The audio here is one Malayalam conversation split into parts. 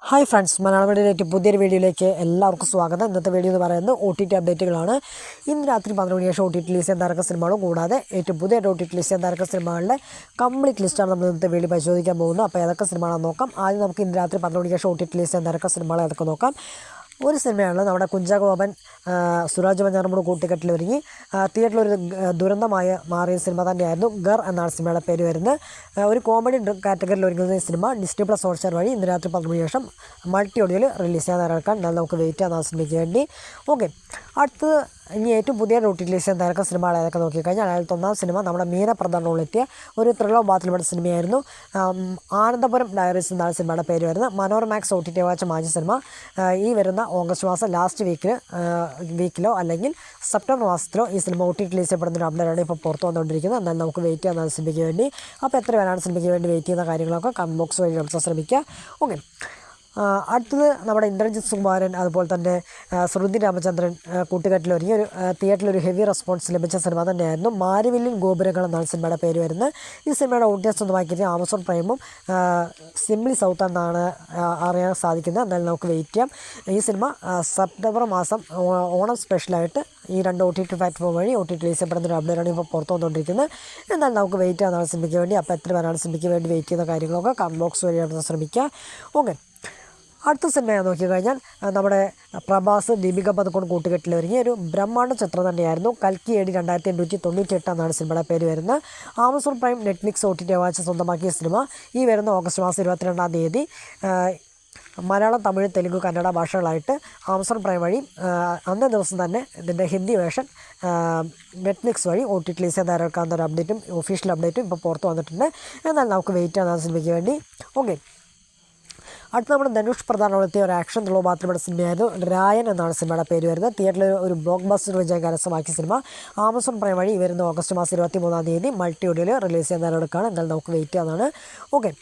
ഹായ് ഫ്രണ്ട്സ്, മലയാളം മീഡിയയിലേക്ക് പുതിയൊരു വീഡിയോയിലേക്ക് എല്ലാവർക്കും സ്വാഗതം. ഇന്നത്തെ വീഡിയോ എന്ന് പറയുന്നത് OTT അപ്ഡേറ്റുകളാണ്. ഇന്ന് രാത്രി 12 മണിക്ക് ശേഷം OTT റിലീസ് ചെയ്യാൻ തയ്യാറെടുക്കുന്ന സിനിമകളും കൂടാതെ ഏറ്റവും പുതിയ OTT റിലീസ് ചെയ്യാൻ തയ്യാറെടുക്കുന്ന സിനിമകളുടെ കംപ്ലീറ്റ് ലിസ്റ്റാണ് നമ്മൾ ഇന്നത്തെ വീഡിയോ പരിശോധിക്കാൻ പോകുന്നത്. അപ്പോൾ ഏതൊക്കെ സിനിമകളാണെന്ന് നോക്കാം. ആദ്യം നമുക്ക് ഇന്ന് രാത്രി 12 മണിക്ക് ശേഷം OTT റിലീസ് ചെയ്യാൻ തയ്യാറെടുക്കുന്ന സിനിമകൾ ഏതൊക്കെ നോക്കാം. ഒരു സിനിമയാണ് നമ്മുടെ കുഞ്ചാക്കോബൻ സുരാജ് വെഞ്ഞാറമൂട് കൂട്ടുകെട്ടിൽ ഒരുങ്ങി തിയേറ്ററിലൊരു ദുരന്തമായി മാറിയ സിനിമ തന്നെയായിരുന്നു ഗർ എന്നാണ് സിനിമയുടെ പേര് വരുന്നത്. ഒരു കോമഡി കാറ്റഗറിയിൽ ഒരുങ്ങുന്ന ഈ സിനിമ ഡിസ്നി പ്ലസ് ഹോട്ട്സ്റ്റാർ വഴി ഇന്ന് രാത്രി 12 മണിക്ക് ശേഷം മൾട്ടി ഓഡിയോയിൽ റിലീസ് ചെയ്യാൻ തയ്യാറെടുക്കാൻ നമുക്ക് വെയിറ്റ് ചെയ്യാൻ ആ സിനിമയ്ക്ക് വേണ്ടി. ഓക്കെ, അടുത്തത് ഇനി ഏറ്റവും പുതിയ OTT റിലീസ് ചെയ്യാൻ തയ്യാറെടുക്കുന്ന സിനിമകൾ ഏതൊക്കെ നോക്കിക്കഴിഞ്ഞാൽ അതിൽ ഒന്നാം സിനിമ നമ്മുടെ മീന പ്രധാനമുള്ളെത്തിയ ഒരു ത്രില്ലർ ബാത്തിൽപ്പെട്ട സിനിമയായിരുന്നു ആനന്ദപുരം ഡയറീസ് എന്നാണ് സിനിമയുടെ പേര് വരുന്നത്. മനോരമാക്സ് OTT വാച്ച മാറ്റിയ സിനിമ ഈ വരുന്ന ഓഗസ്റ്റ് മാസം ലാസ്റ്റ് വീക്കിലോ അല്ലെങ്കിൽ സെപ്റ്റംബർ മാസത്തിലോ ഈ സിനിമ OTT റിലീസ് ചെയ്യപ്പെടുന്ന ഒരു അപ്ഡേറ്റാണ് ഇപ്പോൾ പുറത്തു വന്നുകൊണ്ടിരിക്കുന്നത്. എന്നാൽ നമുക്ക് വെയിറ്റ് ചെയ്യാൻ സിനിമയ്ക്ക് വേണ്ടി. അപ്പോൾ എത്ര പേരാണ് സിനിമയ്ക്ക് വേണ്ടി വെയിറ്റ് ചെയ്യുന്ന കാര്യങ്ങളൊക്കെ കമൻറ്റ് ബോക്സ് വഴി നടത്താൻ ശ്രമിക്കുക. ഓക്കെ, അടുത്തത് നമ്മുടെ ഇന്ദ്രജിത് സുകുമാരൻ അതുപോലെ തന്നെ ശ്രുതി രാമചന്ദ്രൻ കൂട്ടുകെട്ടിൽ ഒരുങ്ങിയ ഒരു തിയേറ്ററിലൊരു ഹെവി റെസ്പോൺസ് ലഭിച്ച സിനിമ തന്നെയായിരുന്നു മാരിവില്ലിൻ ഗോപുരങ്ങൾ എന്നാണ് സിനിമയുടെ പേര് വരുന്നത്. ഈ സിനിമയുടെ OTT സ്വന്തമാക്കിയത് ആമസോൺ പ്രൈമും സിംപ്ലി സൗത്ത് എന്നാണ് അറിയാൻ സാധിക്കുന്നത്. എന്നാലും നമുക്ക് വെയിറ്റ് ചെയ്യാം. ഈ സിനിമ സെപ്റ്റംബർ മാസം ഓണം സ്പെഷ്യലായിട്ട് ഈ രണ്ട് OTT പ്ലാറ്റ്ഫോം വഴി OTT റിലീസ് ചെയ്യപ്പെടുന്ന ഒരു അപ്ഡേറ്റാണ് ഇപ്പോൾ പുറത്തു വന്നുകൊണ്ടിരിക്കുന്നത്. എന്നാൽ നമുക്ക് വെയിറ്റ് ചെയ്യാനാണ് സിനിമയ്ക്ക് വേണ്ടി. അപ്പോൾ എത്ര പേരാണ് സിനിമയ്ക്ക് വേണ്ടി വെയിറ്റ് ചെയ്യുന്ന കാര്യങ്ങളൊക്കെ കമൻറ്റ് ബോക്സ് വഴി നടത്താൻ ശ്രമിക്കുക. ഓക്കെ, അടുത്ത സിനിമയെ നോക്കിക്കഴിഞ്ഞാൽ നമ്മുടെ പ്രഭാസ് ദീപിക പദുക്കോൺ കൂട്ടുകെട്ടിൽ ഒരുങ്ങിയ ഒരു ബ്രഹ്മാണ്ഡ ചിത്രം തന്നെയായിരുന്നു കൽക്കി AD 2898 എന്നാണ് സിനിമയുടെ പേര് വരുന്നത്. Amazon prime Netflix OTT watch സ്വന്തമാക്കിയ സിനിമ ഈ വരുന്ന ഓഗസ്റ്റ് മാസം 22-ാം തീയതി മലയാളം, തമിഴ്, തെലുങ്ക്, കന്നഡ ഭാഷകളായിട്ട് ആമസോൺ പ്രൈം വഴി അന്നേ ദിവസം തന്നെ ഇതിൻ്റെ ഹിന്ദി വേർഷൻ നെറ്റ്ഫ്ലിക്സ് വഴി OTT റിലീസ് ചെയ്യാൻ തയ്യാറെടുക്കാവുന്ന ഒരു അപ്ഡേറ്റും ഒഫീഷ്യൽ അപ്ഡേറ്റും ഇപ്പോൾ പുറത്ത് വന്നിട്ടുണ്ട്. എന്നാൽ നമുക്ക് വെയിറ്റ് ചെയ്യാൻ സിനിമയ്ക്ക് വേണ്ടി. ഓക്കെ, അടുത്ത നമ്മുടെ ധനുഷ് പ്രധാനപ്പെടുത്തിയ ഒരു ആക്ഷൻ ത്രില്ലർ മാത്രമുള്ള സിനിമയായിരുന്നു രായൻ എന്നാണ് സിനിമയുടെ പേര് വരുന്നത്. തിയേറ്ററിൽ ഒരു ബ്ലോക്ക് ബസ്റ്റർ വിജയം കരസ്ഥമാക്കിയ സിനിമ ആമസോൺ പ്രൈം വഴി വരുന്ന ഓഗസ്റ്റ് മാസം 23-ാം തീയതി മൾട്ടി ഓഡിയോയിൽ റിലീസ് ചെയ്യാൻ തയ്യാറെടുക്കുകയാണ്. എന്നാൽ നമുക്ക് വെയിറ്റ് ചെയ്യാവുന്നതാണ്. ഓക്കെ,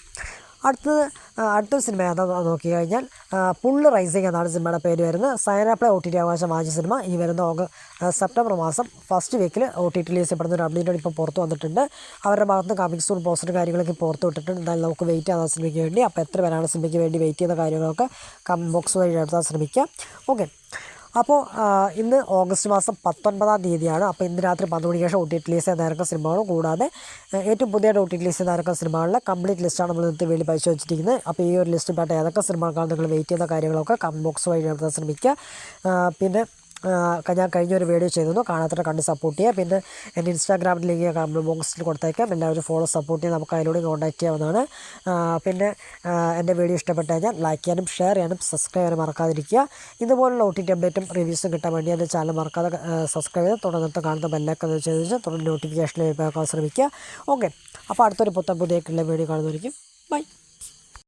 അടുത്തൊരു സിനിമ ഏതാണെന്ന് നോക്കിക്കഴിഞ്ഞാൽ പുള്ള് റൈസിങ് എന്നാണ് സിനിമയുടെ പേര് വരുന്നത്. സൈനാപ്ലേ OTT അവകാശം വാങ്ങിച്ച സിനിമ ഈ വരുന്ന സെപ്റ്റംബർ മാസം ഫസ്റ്റ് വീക്കിൽ OTT റിലീസ് ചെയ്യപ്പെടുന്ന ഒരു അപ്ഡേറ്റാണ് ഇപ്പോൾ പുറത്ത് വന്നിട്ടുണ്ട്. അവരുടെ ഭാഗത്ത് നിന്ന് കമ്മിങ് സൂൺ പോസ്റ്റർ കാര്യങ്ങളൊക്കെ പുറത്ത് വിട്ടിട്ടുണ്ട്. എന്നാൽ നമുക്ക് വെയിറ്റ് ചെയ്യാൻ സിനിമയ്ക്ക് വേണ്ടി. അപ്പോൾ എത്ര പേരാണ് സിനിമയ്ക്ക് വേണ്ടി വെയിറ്റ് ചെയ്യുന്ന കാര്യങ്ങളൊക്കെ കമൻറ്റ് ബോക്സ് വഴി എടുത്താൽ ശ്രമിക്കുക. ഓക്കെ, അപ്പോൾ ഇന്ന് ഓഗസ്റ്റ് മാസം 19-ാം തീയതിയാണ്. അപ്പോൾ ഇന്ന് രാത്രി 12 മണിക്ക് ശേഷം OTT റിലീസ് ചെയ്യാൻ തയ്യാറെടുക്കുന്ന സിനിമകളും കൂടാതെ ഏറ്റവും പുതിയ OTT റിലീസ് ചെയ്യാൻ തയ്യാറെടുക്കുന്ന സിനിമകളുടെ കംപ്ലീറ്റ് ലിസ്റ്റാണ് നമ്മൾ ഇന്നത്തെ വേണ്ടി പരിശോധിച്ചിരിക്കുന്നത്. അപ്പോൾ ഈ ഒരു ലിസ്റ്റ് പെട്ട ഏതൊക്കെ സിനിമകളാണ് നിങ്ങൾ വെയിറ്റ് ചെയ്യുന്ന കാര്യങ്ങളൊക്കെ കമൻറ്റ് ബോക്സ് വഴി നടത്താൻ ശ്രമിക്കുക. പിന്നെ ഞാൻ കഴിഞ്ഞൊരു വീഡിയോ ചെയ്തിരുന്നു, കാണാത്തവരെ കണ്ട് സപ്പോർട്ട് ചെയ്യുക. പിന്നെ എൻ്റെ ഇൻസ്റ്റാഗ്രാമിൽ ലിങ്ക് കമൻറ്റ് ബോക്സിൽ കൊടുത്തേക്കാം. എല്ലാവരും ഫോളോ സപ്പോർട്ട് ചെയ്ത് നമുക്ക് അതിലൂടെ കോൺടാക്ട് ചെയ്യാവുന്നതാണ്. പിന്നെ എൻ്റെ വീഡിയോ ഇഷ്ടപ്പെട്ട് കഴിഞ്ഞാൽ ലൈക്ക് ചെയ്യാനും ഷെയർ ചെയ്യാനും സബ്സ്ക്രൈബ് ചെയ്യാനും മറക്കാതിരിക്കുക. ഇതുപോലുള്ള OTT അപ്ഡേറ്റും റിവ്യൂസും കിട്ടാൻ വേണ്ടി എൻ്റെ ചാനൽ മറക്കാതെ സബ്സ്ക്രൈബ് ചെയ്ത് തുടർന്ന് കാണുന്ന ബെല്ലൊക്കെ ചെയ്ത് തുടർന്ന് നോട്ടിഫിക്കേഷൻ ലഭിക്കാൻ ശ്രമിക്കുക. ഓക്കെ, അപ്പോൾ അടുത്തൊരു പുതിയ വീഡിയോ കാണുന്നതായിരിക്കും. ബൈ.